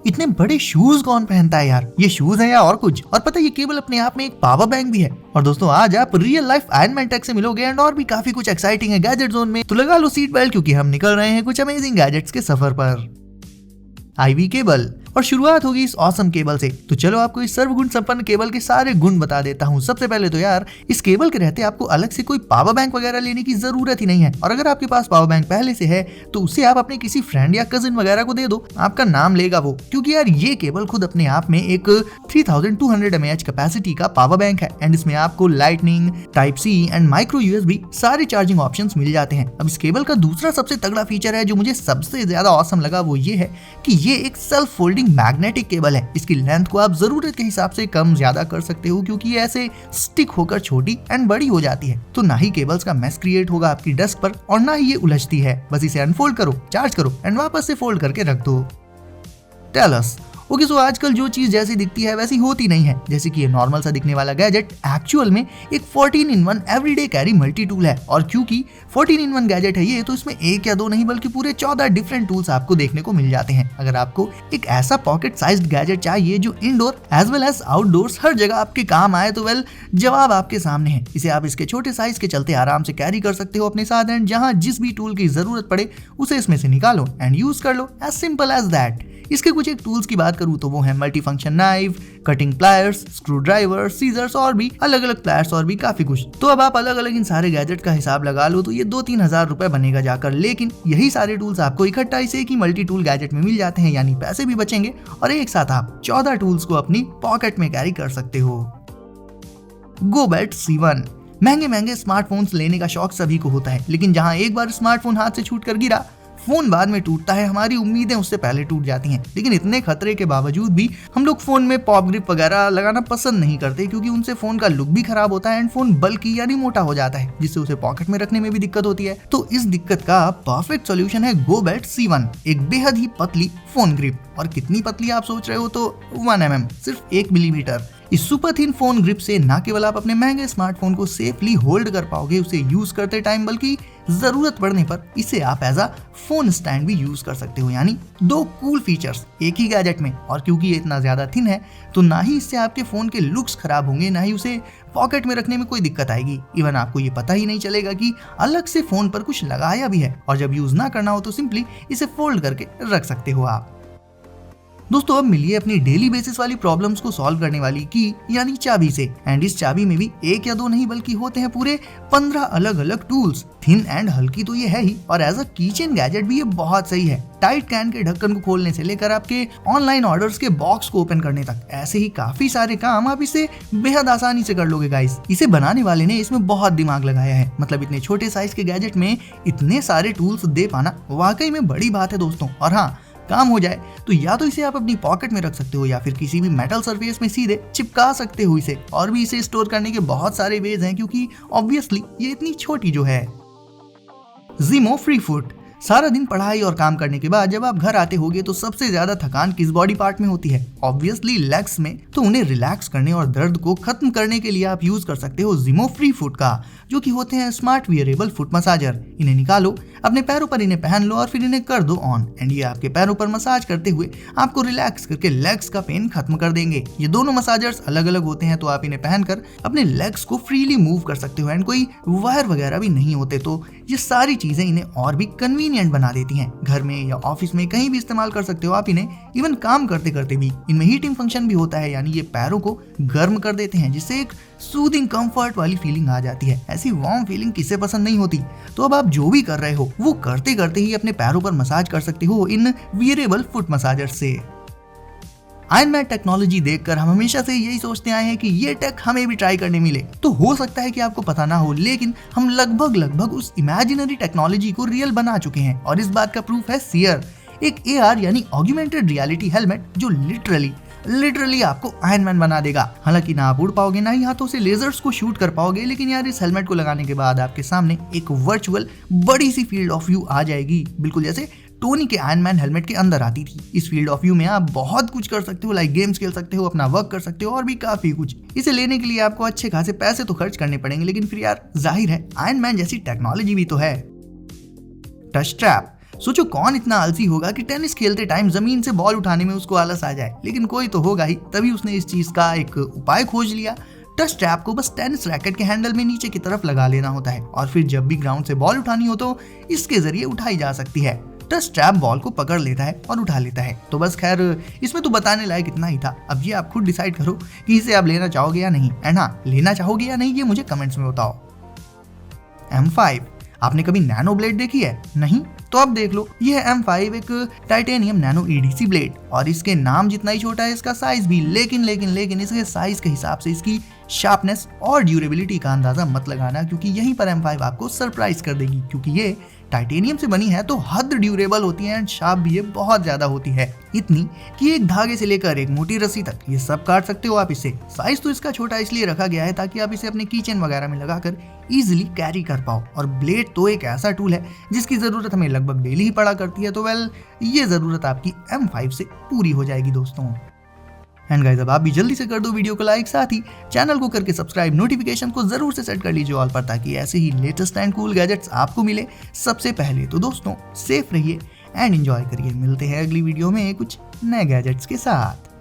इतने बड़े शूज कौन पहनता है यार, ये शूज है या और कुछ। और पता है ये केबल अपने आप में एक पावर बैंक भी है। और दोस्तों आज आप real life Iron Man tech से मिलोगे एंड और भी काफी कुछ एक्साइटिंग है गैजेट जोन में। तो लगा लो सीट बेल्ट क्योंकि हम निकल रहे हैं कुछ अमेजिंग गैजेट्स के सफर पर। आईवी केबल, और शुरुआत होगी इस ऑसम केबल से। तो चलो आपको इस सर्वगुण संपन्न केबल के सारे गुण बता देता हूँ। सबसे पहले तो यार इस केबल के रहते आपको अलग से कोई पावर बैंक वगैरह लेने की जरूरत ही नहीं है। और अगर आपके पास पावर बैंक पहले से है तो उसे आप अपने किसी फ्रेंड या कजिन वगैरह को दे दो, आपका नाम लेगा वो। क्योंकि यार ये केबल खुद अपने आप में एक 3200 mAh कैपेसिटी का पावर बैंक है एंड इसमें आपको lightning, type C and micro USB सारे चार्जिंग ऑप्शंस मिल जाते हैं। अब इस केबल का दूसरा सबसे तगड़ा फीचर है जो मुझे सबसे ज्यादा ऑसम लगा, वो ये है कि ये एक सेल्फ फोल्डिंग मैग्नेटिक केबल है। इसकी लेंथ को आप जरूरत के हिसाब से कम ज्यादा कर सकते हो क्योंकि ये ऐसे स्टिक होकर छोटी एंड बड़ी हो जाती है। तो ना ही केबल्स का मेस क्रिएट होगा आपकी डेस्क पर और ना ही ये उलझती है। बस इसे अनफोल्ड करो, चार्ज करो एंड वापस से फोल्ड करके रख दो। टेलस ओके, सो आजकल जो चीज जैसी दिखती है वैसी होती नहीं है। जैसे कि ये नॉर्मल सा दिखने वाला गैजेट एक्चुअल में एक 14-in-1 everyday carry multi tool है। और क्योंकि 14-in-1 गैजेट है ये, तो इसमें एक या दो नहीं बल्कि पूरे 14 डिफरेंट टूल्स आपको देखने को मिल जाते हैं। अगर आपको एक ऐसा पॉकेट साइज्ड गैजेट चाहिए जो indoor as well as outdoors हर जगह आपके काम आए, तो वेल जवाब आपके सामने है। इसे आप इसके छोटे साइज के चलते आराम से कैरी कर सकते हो अपने साथ एंड जहां जिस भी टूल की जरूरत पड़े उसे इसमें से निकालो एंड यूज कर लो, एज सिंपल एज दैट। इसके कुछ एक टूल्स की बात करूं तो वो है multi function knife, cutting pliers, screwdriver, scissors और भी अलग अलग प्लायर्स और भी काफी कुछ। तो अब आप अलग अलग इन सारे गैजेट का हिसाब लगा लो तो ये 2-3 हजार रुपए बनेगा जाकर। लेकिन यही सारे टूल्स आपको इकट्ठा इसे एक ही मल्टी टूल गैजेट में मिल जाते हैं, यानी पैसे भी बचेंगे और एक साथ आप 14 टूल्स को अपनी पॉकेट में कैरी कर सकते हो। GoBet C1। महंगे स्मार्टफोन्स लेने का शौक सभी को होता है, लेकिन जहां एक बार स्मार्टफोन हाथ से छूट कर गिरा, फोन बाद में टूटता है, हमारी उम्मीदें उससे पहले टूट जाती हैं। लेकिन इतने खतरे के बावजूद भी हम लोग फोन में पॉप ग्रिप वगैरह लगाना पसंद नहीं करते क्योंकि उनसे फोन का लुक भी खराब होता है एंड फोन बल्कि यानी मोटा हो जाता है, जिससे उसे पॉकेट में रखने में भी दिक्कत होती है। तो इस दिक्कत का परफेक्ट सॉल्यूशन है GoBet C1, एक बेहद ही पतली फोन ग्रिप। और कितनी पतली आप सोच रहे हो, तो 1 mm, सिर्फ 1 मिलीमीटर। इस सुपर थिन फोन ग्रिप से न केवल आप अपने महंगे स्मार्टफोन को सेफली होल्ड कर पाओगे उसे यूज करते टाइम, बल्कि जरूरत पड़ने पर इसे आप एज अ फोन स्टैंड भी यूज कर सकते हो। यानी 2 कूल फीचर्स एक ही गैजेट में। और क्योंकि ये इतना ज्यादा थिन है तो ना ही इससे आपके फोन के लुक्स खराब होंगे, ना ही उसे पॉकेट में रखने में कोई दिक्कत आएगी। इवन आपको ये पता ही नहीं चलेगा कि अलग से फोन पर कुछ लगाया भी है। और जब यूज ना करना हो तो सिंपली इसे फोल्ड करके रख सकते हो आप। दोस्तों अब मिलिए अपनी डेली बेसिस वाली प्रॉब्लम्स को सॉल्व करने वाली की यानी चाबी से। एंड इस चाबी में भी एक या दो नहीं बल्कि होते हैं पूरे 15 अलग अलग टूल्स। थिन एंड हल्की तो ये है ही, और एज अ किचन गैजेट भी ये बहुत सही है। टाइट कैन के ढक्कन को खोलने से लेकर आपके ऑनलाइन ऑर्डर्स के बॉक्स को ओपन करने तक, ऐसे ही काफी सारे काम आप इसे बेहद आसानी से कर लोगे गाइस। इसे बनाने वाले ने इसमें बहुत दिमाग लगाया है। मतलब इतने छोटे साइज के गैजेट में इतने सारे टूल्स दे पाना वाकई में बड़ी बात है दोस्तों। और हाँ, काम हो जाए तो या तो इसे आप अपनी पॉकेट में रख सकते हो या फिर किसी भी मेटल सरफेस में सीधे चिपका सकते हो इसे। और भी इसे स्टोर करने के बहुत सारे वेज हैं क्योंकि ऑब्वियसली ये इतनी छोटी जो है। Zimo FreeFoot। सारा दिन पढ़ाई और काम करने के बाद जब आप घर आते होगे तो सबसे ज्यादा थकान किस बॉडी पार्ट में होती है? ऑब्वियसली लेग्स में। तो उन्हें रिलैक्स करने और दर्द को खत्म करने के लिए आप यूज कर सकते हो Zimo FreeFoot का, जो कि होते हैं स्मार्ट वियरेबल फुट मसाजर। इन्हें निकालो, अपने पैरों पर इन्हें पहन लो और फिर इन्हें कर दो ऑन एंड ये आपके पैरों पर मसाज करते हुए आपको रिलैक्स करके लेग्स का पेन खत्म कर देंगे। ये दोनों मसाजर्स अलग अलग होते हैं तो आप इन्हें पहनकर अपने लेग्स को फ्रीली मूव कर सकते हो एंड कोई वायर वगैरह भी नहीं होते। तो ये सारी चीजें इन्हें और भी कन्वीनियंट बना देती हैं। घर में या ऑफिस में कहीं भी इस्तेमाल कर सकते हो आप इन्हें। इवन काम करते करते भी इनमें हीटिंग फंक्शन भी होता है, यानी ये पैरों को गर्म कर देते हैं जिससे एक सूदिंग कंफर्ट वाली फीलिंग आ जाती है। ऐसी वार्म फीलिंग किसे पसंद नहीं होती। तो अब आप जो भी कर रहे हो वो करते करते ही अपने पैरों पर मसाज कर सकते हो इन वियरेबल फुट मसाजर से। आयरन मैन टेक्नोलॉजी देखकर हम हमेशा से यही सोचते आए हैं कि ये टेक हमें भी ट्राई करने मिले। तो हो सकता है कि आपको पता ना हो, लेकिन हम लगभग उस इमेजिनरी टेक्नोलॉजी को रियल बना चुके हैं। और इस बात का प्रूफ है सियर, एक AR यानी ऑग्यूमेंटेड रियलिटी हेलमेट जो लिटरली आपको आयरन मैन बना देगा। हालांकि ना आप उड़ पाओगे ना ही हाथों से लेजर्स को शूट कर पाओगे, लेकिन यार इस हेलमेट को लगाने के बाद आपके सामने एक वर्चुअल बड़ी सी फील्ड ऑफ व्यू आ जाएगी, बिल्कुल जैसे टोनी के आयरन मैन हेलमेट के अंदर आती थी। इस फील्ड ऑफ व्यू में आप बहुत कुछ कर सकते हो, लाइक गेम्स खेल सकते हो, अपना वर्क कर सकते हो और भी काफी कुछ। इसे लेने के लिए आपको अच्छे खासे पैसे तो खर्च करने पड़ेंगे, लेकिन फिर यार जाहिर है आयरन मैन जैसी टेक्नोलॉजी भी तो है। Touch trap. सोचो कौन इतना आलसी होगा कि टेनिस खेलते टाइम जमीन से बॉल उठाने में उसको आलस आ जाए, लेकिन कोई तो होगा ही, तभी उसने इस चीज का एक उपाय खोज लिया। टच स्ट्रैप को बस टेनिस रैकेट के हैंडल में नीचे की तरफ लगा लेना होता है और फिर जब भी ग्राउंड से बॉल उठानी हो तो इसके जरिए उठाई जा सकती है। टच स्ट्रैप बॉल को पकड़ लेता है और उठा लेता है। तो बस खैर इसमें तो बताने लायक इतना ही था। अब ये आप खुद डिसाइड करो कि इसे आप लेना चाहोगे या नहीं, एंड हाँ, लेना चाहोगे या नहीं ये मुझे कमेंट्स में बताओ। M5, आपने कभी नैनो ब्लेड देखी है? नहीं? तो अब देख लो, ये है M5, एक टाइटेनियम नैनो EDC ब्लेड, और इसके नाम जितना ही छोटा है इसका साइज भी, लेकिन इसके साइज के हिसाब से इसकी शार्पनेस और ड्यूरेबिलिटी का अंदाजा मत लगाना, क्योंकि यहीं पर M5 आपको सरप्राइज कर देगी, क्योंकि ये टाइटेनियम से बनी है तो हद ड्यूरेबल होती है एंड शार्प भी ये बहुत ज्यादा होती है, इतनी कि एक धागे से लेकर एक मोटी रस्सी तक ये सब काट सकते हो आप इसे। साइज तो इसका छोटा इसलिए रखा गया है ताकि आप इसे अपने कीचेन वगैरह में लगाकर इजीली कैरी कर पाओ, और ब्लेड तो एक ऐसा टूल है जिसकी जरूरत हमें लगभग डेली ही पड़ा करती है, तो वेल ये जरूरत आपकी M5 से पूरी हो जाएगी दोस्तों। एंड गाइस, अब आप भी जल्दी से कर दो वीडियो को लाइक, साथ ही चैनल को करके सब्सक्राइब, नोटिफिकेशन को जरूर से सेट कर लीजिए ऑल पर, ताकि ऐसे ही लेटेस्ट एंड कूल गैजेट्स आपको मिले सबसे पहले। तो दोस्तों सेफ रहिए एंड एंजॉय करिए, मिलते हैं अगली वीडियो में कुछ नए गैजेट्स के साथ।